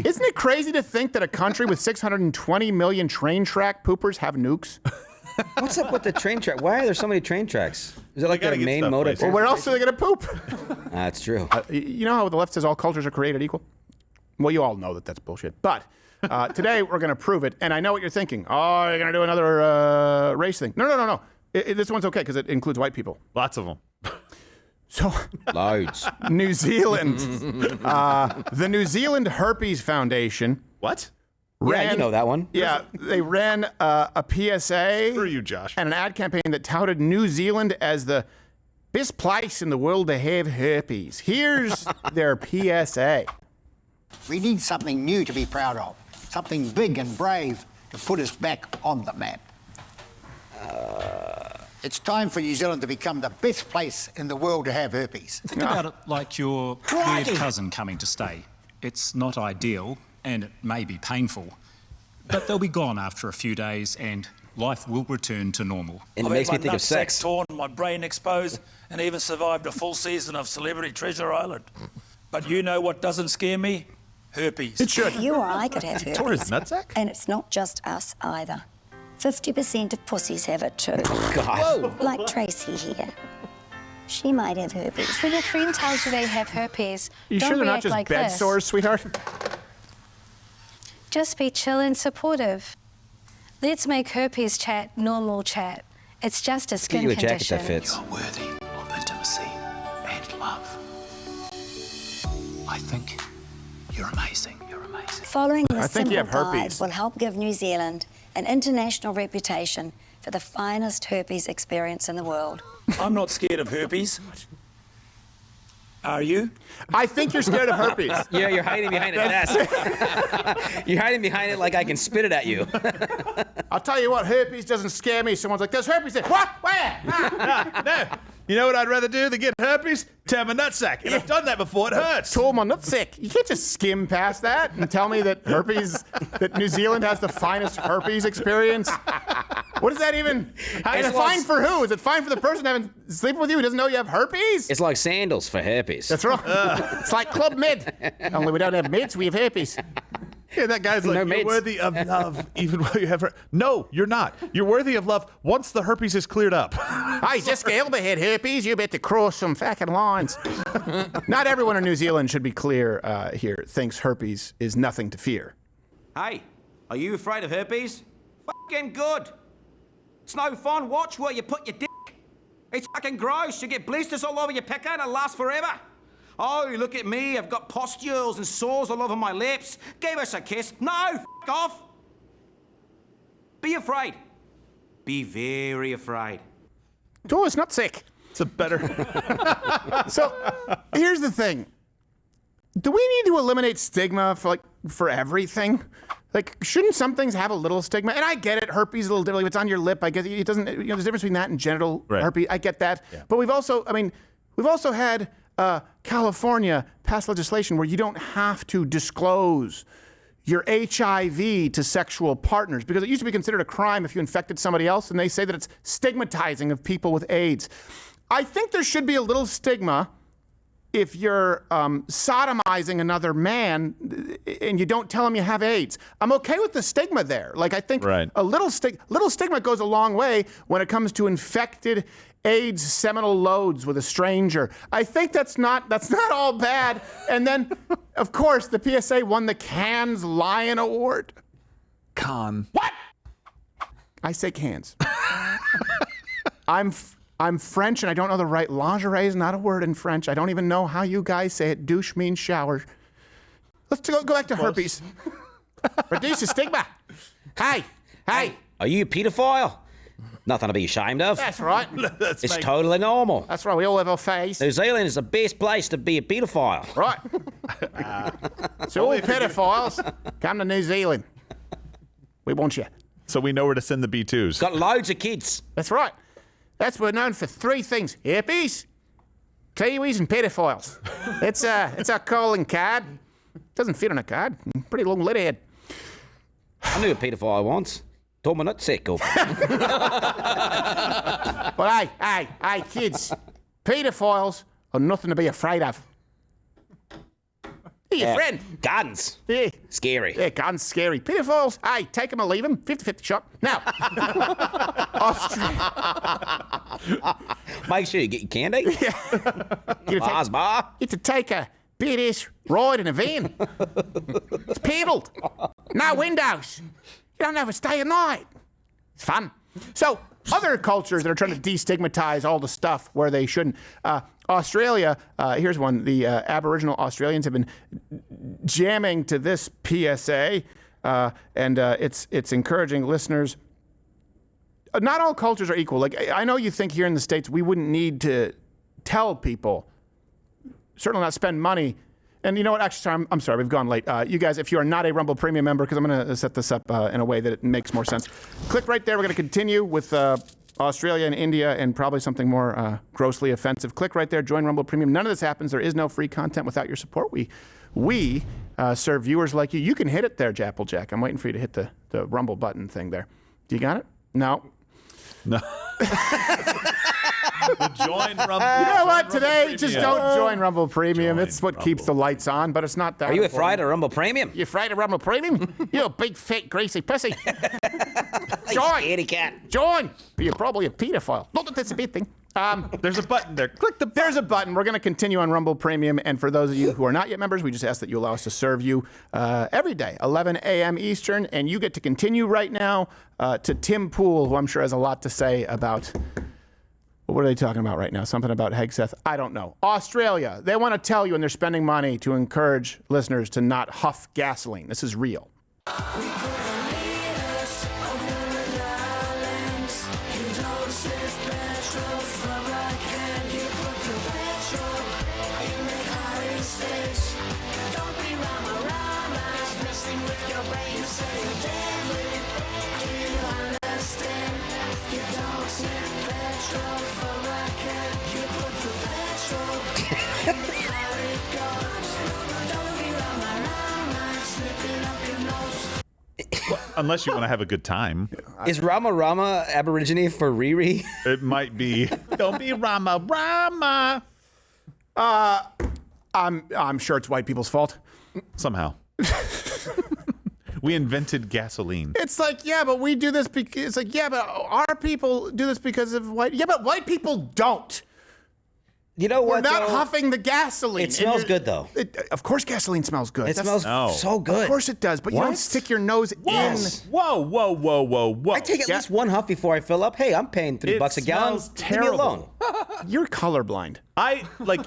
Isn't it crazy to think that a country with 620 million train track poopers have nukes? What's up with the train track? Why are there so many train tracks? Is it like their main mode of Well, where else are they going to poop? That's true. You know how the left says all cultures are created equal? Well, you all know that that's bullshit. But today we're going to prove it. And I know what you're thinking. Oh, you're going to do another race thing. No. This one's okay because it includes white people. Lots of them. So, Loads. New Zealand. The New Zealand Herpes Foundation. What? Yeah, you know that one. Yeah, they ran a PSA. Screw you, Josh. And an ad campaign that touted New Zealand as the best place in the world to have herpes. Here's their PSA. We need something new to be proud of, something big and brave to put us back on the map. It's time for New Zealand to become the best place in the world to have herpes. Think about it like your weird cousin coming to stay. It's not ideal, and it may be painful, but they'll be gone after a few days, and life will return to normal. And it makes me think of sex. Torn, my brain exposed, and even survived a full season of Celebrity Treasure Island. But you know what doesn't scare me? Herpes. It should. You or I could have herpes. Tore his nutsack? And it's not just us either. 50% of pussies have it too. God. Like Tracy here. She might have herpes. When your friend tells you they have herpes, You don't sure they're not react just like bed this. sores, sweetheart? Just be chill and supportive. Let's make herpes chat normal chat. It's just a Get skin you a condition. jacket that fits. Worthy of intimacy and love. I think you're amazing. You're amazing. Following I this think you simple have guide herpes. will help give New Zealand an international reputation for the finest herpes experience in the world. I'm not scared of herpes. Are you? I think you're scared of herpes. Yeah, you're hiding behind a desk. You're hiding behind it like I can spit it at you. I'll tell you what, herpes doesn't scare me. Someone's like, there's herpes there. What? Where? No. You know what I'd rather do than get herpes? Tear my nutsack. And I've done that before. It hurts. Tore my nutsack. You can't just skim past that and tell me that that New Zealand has the finest herpes experience. What is that even? Is it fine for who? Is it fine for the person having sleeping with you who doesn't know you have herpes? It's like sandals for herpes. That's right. It's like Club Med. Only we don't have meds, we have herpes. Yeah, that guy's like, No you're mates. worthy of love even while you have herpes. No, you're not. You're worthy of love once the herpes is cleared up. Hey, Jessica Elba had herpes. You better cross some fucking lines. Not everyone in New Zealand, should be clear here, thinks herpes is nothing to fear. Hey, are you afraid of herpes? Fucking good. It's no fun. Watch where you put your dick. It's fucking gross. You get blisters all over your picker and it lasts forever. Oh, look at me. I've got pustules and sores all over my lips. Give us a kiss. No, fuck off. Be afraid. Be very afraid. Oh, it's not sick. It's a better... So, here's the thing. Do we need to eliminate stigma for everything? Like, shouldn't some things have a little stigma? And I get it, herpes is a little different. If it's on your lip, I guess it doesn't, there's a difference between that and genital herpes. I get that. Yeah. But we've also had California pass legislation where you don't have to disclose your HIV to sexual partners because it used to be considered a crime if you infected somebody else, and they say that it's stigmatizing of people with AIDS. I think there should be a little stigma if you're sodomizing another man and you don't tell him you have AIDS. I'm okay with the stigma there. Like, I think a little stigma goes a long way when it comes to infected AIDS seminal loads with a stranger. I think that's not all bad. And then, of course, the PSA won the Cannes Lion Award. What? I say Cannes. I'm French and I don't know the right. Lingerie is not a word in French. I don't even know how you guys say it. Douche means shower. Let's go back to herpes. Reduce the stigma. Hey. Are you a pedophile? Nothing to be ashamed of. That's right. It's totally normal. That's right. We all have our face. New Zealand is the best place to be a pedophile. Right. So all pedophiles, come to New Zealand. We want you. So we know where to send the B2s. Got loads of kids. That's right. We're known for three things: herpes, Kiwis, and pedophiles. It's our calling card. Doesn't fit on a card. Pretty long letterhead. I knew a pedophile once. Tore my nutsack off. Well, hey, kids, pedophiles are nothing to be afraid of. Hey, your friend. Gardens. Yeah. Scary. Yeah, guns scary. Pedophiles, hey, take them or leave them. 50-50 shot. Now, Make sure you get your candy. Bars bar. Get to take a badass ride in a van. It's pedalled. No windows. You don't have to stay at night. It's fun. So, other cultures that are trying to destigmatize all the stuff where they shouldn't. Australia, here's one. The Aboriginal Australians have been jamming to this PSA, and it's encouraging listeners. Not all cultures are equal. Like, I know you think here in the States we wouldn't need to tell people, certainly not spend money. And you know what? Actually, I'm sorry, we've gone late. You guys, if you are not a Rumble Premium member, because I'm going to set this up in a way that it makes more sense, click right there. We're going to continue with Australia and India and probably something more grossly offensive. Click right there, join Rumble Premium. None of this happens. There is no free content without your support. We serve viewers like you. You can hit it there, Japplejack. I'm waiting for you to hit the Rumble button thing there. Do you got it? No. Join Rumble. You know what? Today, Premium. just don't join Rumble Premium. It's what keeps the lights on, but it's not that. Are you important. afraid of Rumble Premium? You afraid of Rumble Premium? You a big, fat, greasy pussy. Join. Scaredy cat. Join. You're probably a pedophile. Not that that's a bad thing. There's a button there. Click the button. There's a button. We're going to continue on Rumble Premium. And for those of you who are not yet members, we just ask that you allow us to serve you every day, 11 a.m. Eastern. And you get to continue right now to Tim Pool, who I'm sure has a lot to say about... What are they talking about right now? Something about Hegseth? I don't know. Australia, they want to tell you, and they're spending money to encourage listeners to not huff gasoline. This is real. Unless you want to have a good time. Is Rama Rama Aborigine for Riri? It might be. Don't be Rama Rama. I'm sure it's white people's fault. Somehow. We invented gasoline. It's like, yeah, but we do this because, it's like, yeah, but our people do this because of white. Yeah, but white people don't. You know We're what? not though? huffing the gasoline. It smells good, though. Of course gasoline smells good. It smells so good. Of course it does, but you don't stick your nose in. Whoa. I take at least one huff before I fill up. Hey, I'm paying $3 a gallon. Smells Leave me alone. You're colorblind.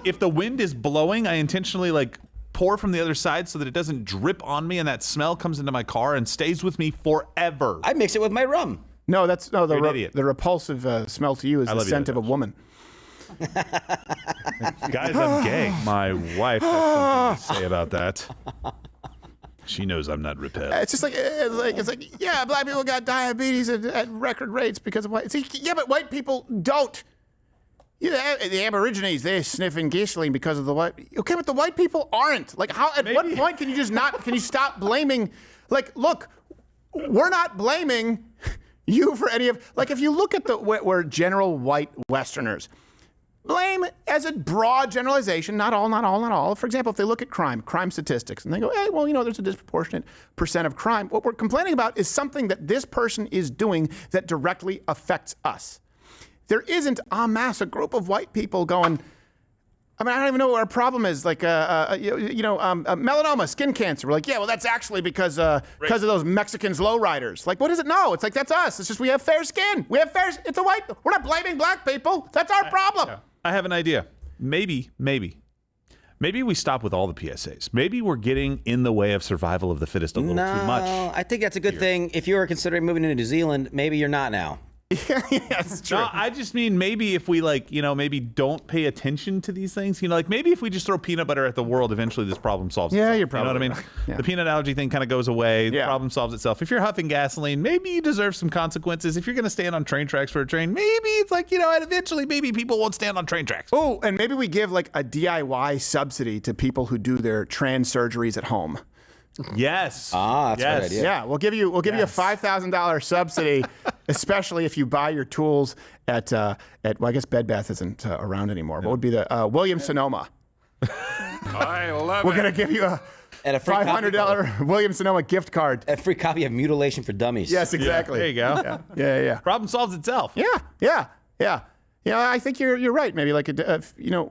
If the wind is blowing, I intentionally pour from the other side so that it doesn't drip on me and that smell comes into my car and stays with me forever. I mix it with my rum. No, that's You're an idiot. The repulsive smell to you is the scent of a woman. Guys, I'm gay. My wife has something to say about that. She knows I'm not repelled. It's just it's like yeah, black people got diabetes at record rates because of white. It's like, yeah, but white people don't. Yeah, the Aborigines, they're sniffing gasoline because of the white. Okay, but the white people aren't. Like, how? At what point can you just not? Can you stop blaming? Like, look, we're not blaming you for any of. Like, if you look at where general white Westerners. Blame as a broad generalization, not all. For example, if they look at crime statistics, and they go, hey, well, there's a disproportionate percent of crime. What we're complaining about is something that this person is doing that directly affects us. There isn't en masse a group of white people going, I don't even know what our problem is. Like, melanoma, skin cancer. We're like, yeah, well, that's actually because of those Mexicans lowriders. Like, what is it? No, it's like, that's us. It's just we have fair skin. It's a white, we're not blaming black people. That's our problem. Yeah. I have an idea. Maybe we stop with all the PSAs. Maybe we're getting in the way of survival of the fittest a little too much. No, I think that's a good thing. If you are considering moving into New Zealand, maybe you're not now. Yeah, that's true. No, I just mean maybe if we maybe don't pay attention to these things, maybe if we just throw peanut butter at the world, eventually this problem solves itself. Yeah, you're probably You know what I mean? right. Yeah. The peanut allergy thing kind of goes away. The problem solves itself. If you're huffing gasoline, maybe you deserve some consequences. If you're going to stand on train tracks for a train, maybe it's like, and eventually maybe people won't stand on train tracks. Oh, and maybe we give like a DIY subsidy to people who do their trans surgeries at home. Yes. That's a good idea. Yeah, we'll give you a $5,000 subsidy, especially if you buy your tools at well, I guess Bed Bath isn't around anymore. What would be the Williams Sonoma? I love We're going to give you a $500 Williams-Sonoma gift card. A free copy of Mutilation for Dummies. Yes, exactly. There you go. Yeah. Problem solves itself. Yeah. I think you're right. Maybe like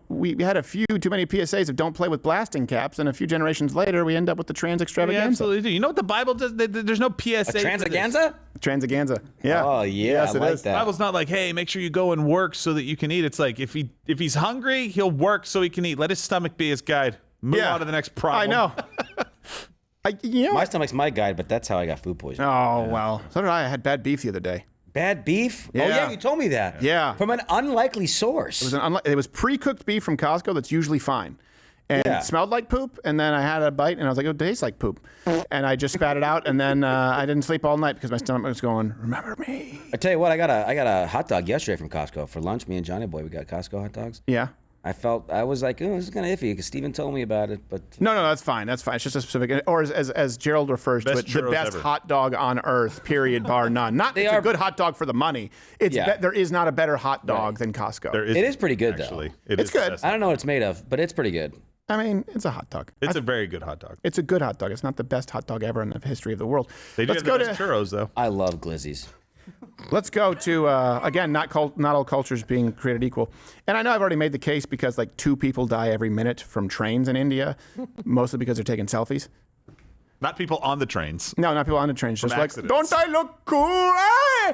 we had a few too many PSAs of don't play with blasting caps, and a few generations later we end up with the trans extravaganza. We absolutely do. You know what the Bible does? There's no PSA. A transaganza? Transaganza. Yeah. Oh yeah, yes, I like is. that. The Bible's not like, hey, make sure you go and work so that you can eat. It's like if he's hungry, he'll work so he can eat. Let his stomach be his guide. Move on to the next problem. I know. My stomach's my guide, but that's how I got food poisoning. Oh well. So did I. I had bad beef the other day. Bad beef? Yeah. Oh yeah, you told me that. Yeah. From an unlikely source. It was pre-cooked beef from Costco that's usually fine. And it smelled like poop, and then I had a bite, and I was like, it tastes like poop. And I just spat it out, and then I didn't sleep all night because my stomach was going, remember me. I tell you what, I got a hot dog yesterday from Costco for lunch. Me and Johnny Boy, we got Costco hot dogs. Yeah. I was like, oh, this is kind of iffy because Steven told me about it, but no, that's fine. It's just a specific, or as Gerald refers to it, the best hot dog on earth. Period, bar none. Not it's a good hot dog for the money. There is not a better hot dog than Costco. It is pretty good actually. Though. It's good. I don't know what it's made of, but it's pretty good. I mean, it's a hot dog. It's a very good hot dog. It's a good hot dog. It's not the best hot dog ever in the history of the world. Let's go to churros though. I love glizzies. Let's go to, again, not all cultures being created equal. And I know I've already made the case because like 2 people die every minute from trains in India, mostly because they're taking selfies. Not people on the trains. No, not people on the trains. Just accidents. like, don't I look cool? Eh?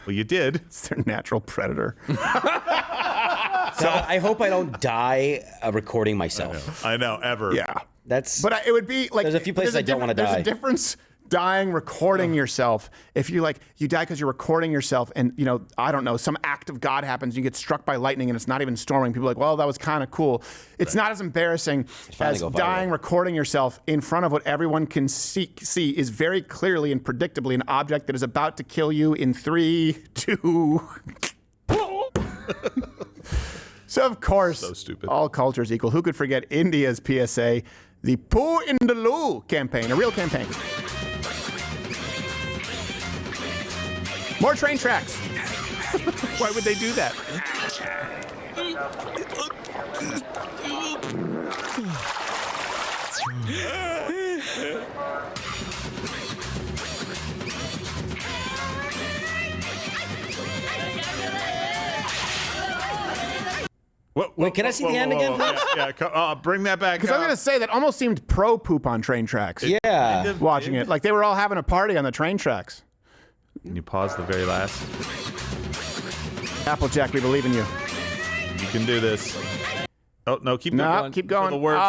Well, you did. It's their natural predator. So I hope I don't die recording myself. I know, ever. Yeah. But it would be like... There's a few places I don't want to die. There's a difference dying recording yourself. If you die because you're recording yourself and, I don't know, some act of God happens, you get struck by lightning and it's not even storming. People are like, well, that was kind of cool. It's not as embarrassing as dying recording yourself in front of what everyone can see is very clearly and predictably an object that is about to kill you in 3, 2... So, of course, so stupid. All cultures equal. Who could forget India's PSA, the Poo in the Loo campaign, a real campaign. More train tracks. Why would they do that? Wait, can I see the end again? Yeah, bring that back. Because I'm going to say that almost seemed pro-poop on train tracks. Yeah. Watching it. Like they were all having a party on the train tracks. Can you pause the very last? Applejack, we believe in you. You can do this. Oh, no, keep going. Keep going. The words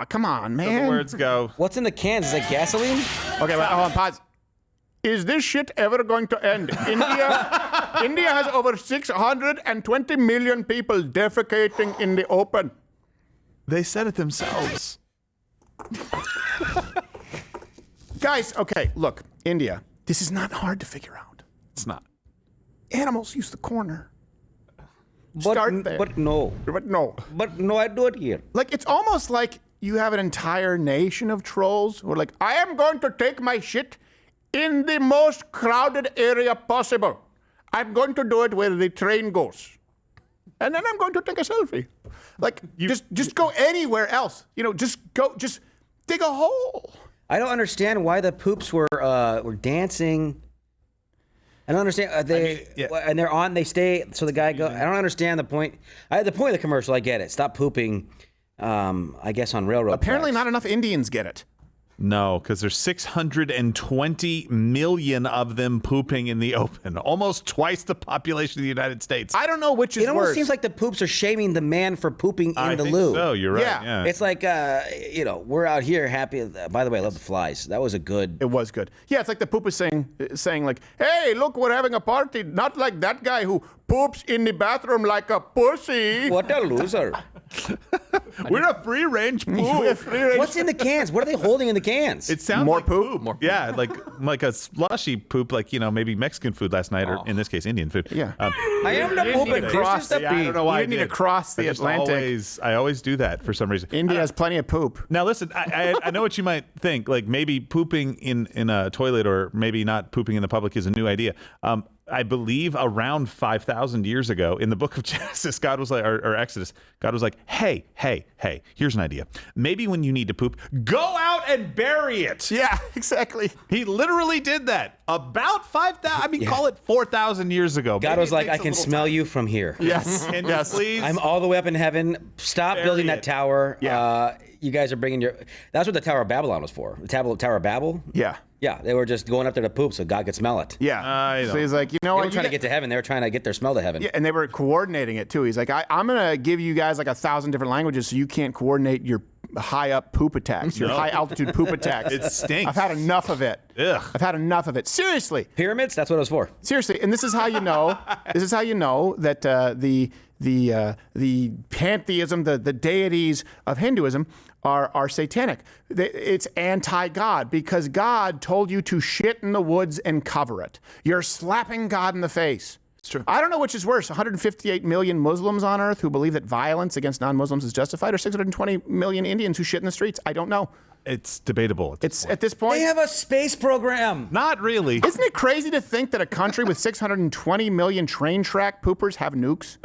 come on, man. The words go. What's in the cans? Is that gasoline? Okay, hold on, pause. Is this shit ever going to end? India has over 620 million people defecating in the open. They said it themselves. Guys, okay, look, India, this is not hard to figure out. It's not. Animals use the corner. Start there. But no, I do it here. Like, it's almost like you have an entire nation of trolls who are like, I am going to take my shit in the most crowded area possible. I'm going to do it where the train goes. And then I'm going to take a selfie. Like, just go anywhere else. Just dig a hole. I don't understand why the poops were dancing. I don't understand. And they're on. They stay. So the guy go. I don't understand the point. The point of the commercial. I get it. Stop pooping. I guess on railroad. Apparently, tracks. not enough Indians get it. No, because there's 620 million of them pooping in the open, almost twice the population of the United States. I don't know which is worse. It almost seems like the poops are shaming the man for pooping in the loo. So you're right. Yeah. It's like we're out here happy. By the way, I love the flies. That was a good. It was good. Yeah, it's like the poop is saying like, hey, look, we're having a party. Not like that guy who poops in the bathroom like a pussy. What a loser. We're a free-range poop. What's in the cans? What are they holding in the cans? It sounds more like poop. More poop. Yeah, like a slushy poop, like maybe Mexican food last night, or in this case, Indian food. Yeah. I am the poop and this is the pee. I don't know why you need to cross the Atlantic. I always do that for some reason. India has plenty of poop. Now listen, I know what you might think. Like maybe pooping in a toilet, or maybe not pooping in the public, is a new idea. I believe around 5,000 years ago in the book of Genesis, God was like, or Exodus, God was like, hey, here's an idea. Maybe when you need to poop, go out and bury it. Yeah, exactly. He literally did that about 5,000, call it 4,000 years ago. God was like, I can smell you from here. Yes. Can you please? I'm all the way up in heaven. Stop building that tower. Yeah. You guys are bringing that's what the Tower of Babylon was for. The Tower of Babel? Yeah. Yeah, they were just going up there to poop so God could smell it. Yeah. So he's like, you know They what? were trying to get to heaven. They were trying to get their smell to heaven. Yeah, and they were coordinating it too. He's like, I'm going to give you guys like 1,000 different languages so you can't coordinate your high up poop attacks, your high altitude poop attacks. It stinks. I've had enough of it. Ugh. I've had enough of it. Seriously. Pyramids? That's what it was for. Seriously. And this is how you know. This is how you know that the pantheism, the deities of Hinduism are satanic. It's anti-God because God told you to shit in the woods and cover it. You're slapping God in the face. It's true. I don't know which is worse, 158 million Muslims on earth who believe that violence against non-Muslims is justified, or 620 million Indians who shit in the streets. I don't know. It's debatable. At this point. They have a space program. Not really. Isn't it crazy to think that a country with 620 million train track poopers have nukes?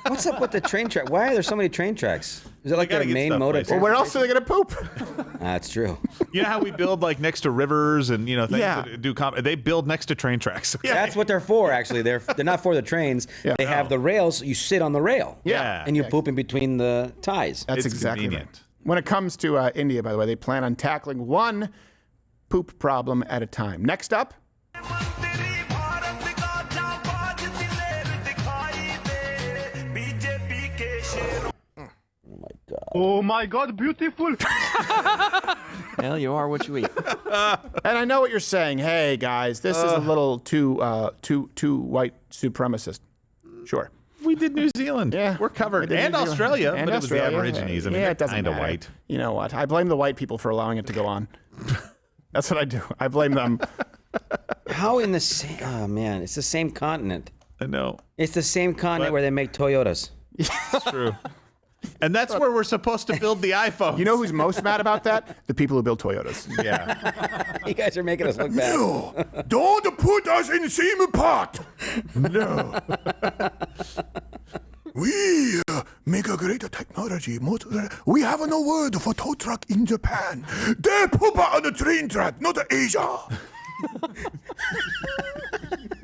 What's up with the train track? Why are there so many train tracks? Is it like their gotta get main stuff mode of places. Well, where else are they going to poop? That's true. You know how we build like next to rivers and things that do they build next to train tracks. Okay? That's what they're for, actually. They're not for the trains. Yeah. They have the rails. You sit on the rail. Yeah. And you poop in between the ties. That's It's exactly convenient. right. When it comes to India, by the way, they plan on tackling one poop problem at a time. Next up. Oh my God, beautiful. Well, you are what you eat. And I know what you're saying. Hey, guys, this is a little too white supremacist. Sure. We did New Zealand. Yeah. We're covered. We did And New Zealand. Australia. And but it was the Australia. Aborigines. I mean, Yeah, they're it doesn't kind of matter. white. You know what? I blame the white people for allowing it to go on. That's what I do. I blame them. How in the same... Oh, man. It's the same continent. I know. It's the same continent where they make Toyotas. It's true. And that's where we're supposed to build the iPhone. You know who's most mad about that? The people who build Toyotas. Yeah. You guys are making us look bad. No, don't put us in the same pot. No. We make a greater technology. We have no word for tow truck in Japan. They poop on the train track, not Asia.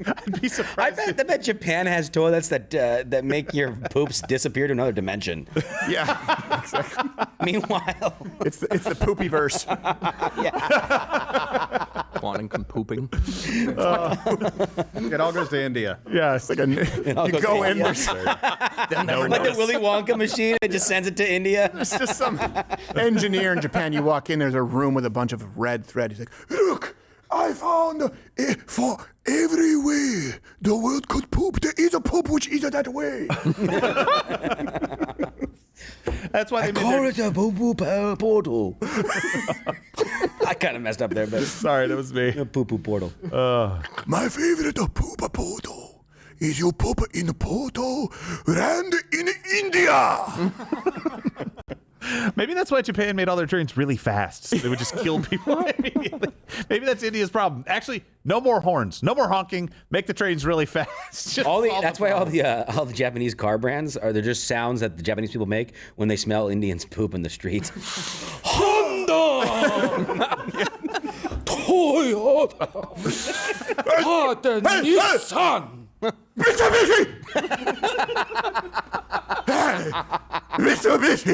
I'd be surprised. I bet Japan has toilets that make your poops disappear to another dimension. Yeah, exactly. Meanwhile, It's the poopy verse. Quantum pooping. It all goes to India. Yeah, it's like you goes go to in. India. There's like the Willy Wonka machine, it just sends it to India. It's just some engineer in Japan. You walk in, there's a room with a bunch of red thread. He's like, look, I found for every way the world could poop, there is a poop which is that way. That's why they made Call it a poo-poo portal. I kind of messed up there, but Sorry, that was me. a poo-poo portal. My favorite poop portal is you poop in a portal and in India. Maybe that's why Japan made all their trains really fast. So they would just kill people immediately. Maybe that's India's problem. Actually, no more horns, no more honking. Make the trains really fast. Just solve That's the why problem. all the Japanese car brands they're just sounds that the Japanese people make when they smell Indians poop in the streets. Honda, Toyota, Nissan. Mitsubishi.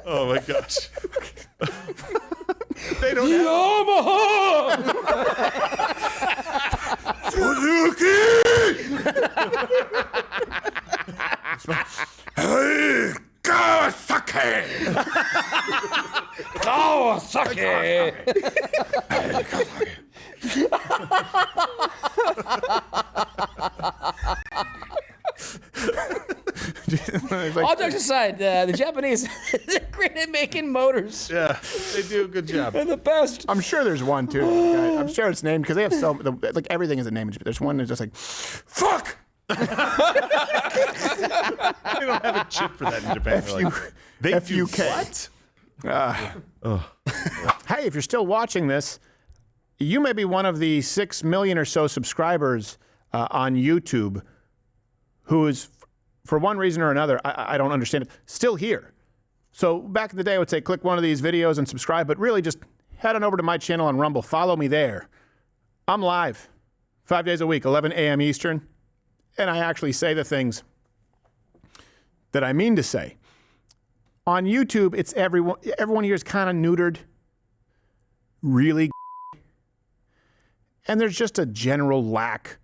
Oh my gosh. They don't Yamaha. Suzuki. Hey, Kawasaki. Kawasaki. All jokes aside, the Japanese are great at making motors. Yeah, they do a good job. They're the best. I'm sure there's one too. I'm sure it's named because they have like everything is a name. There's one that's just like, fuck. They don't have a chip for that in Japan. They're like, they do FUK. what? Hey, if you're still watching this, you may be one of the 6 million or so subscribers on YouTube who is, for one reason or another, I don't understand it, still here. So back in the day, I would say click one of these videos and subscribe, but really just head on over to my channel on Rumble. Follow me there. I'm live 5 days a week, 11 a.m. Eastern, and I actually say the things that I mean to say. On YouTube, it's everyone here is kind of neutered, really, and there's just a general lack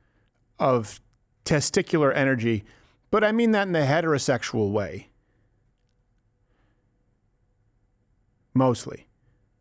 of testicular energy, but I mean that in the heterosexual way. Mostly.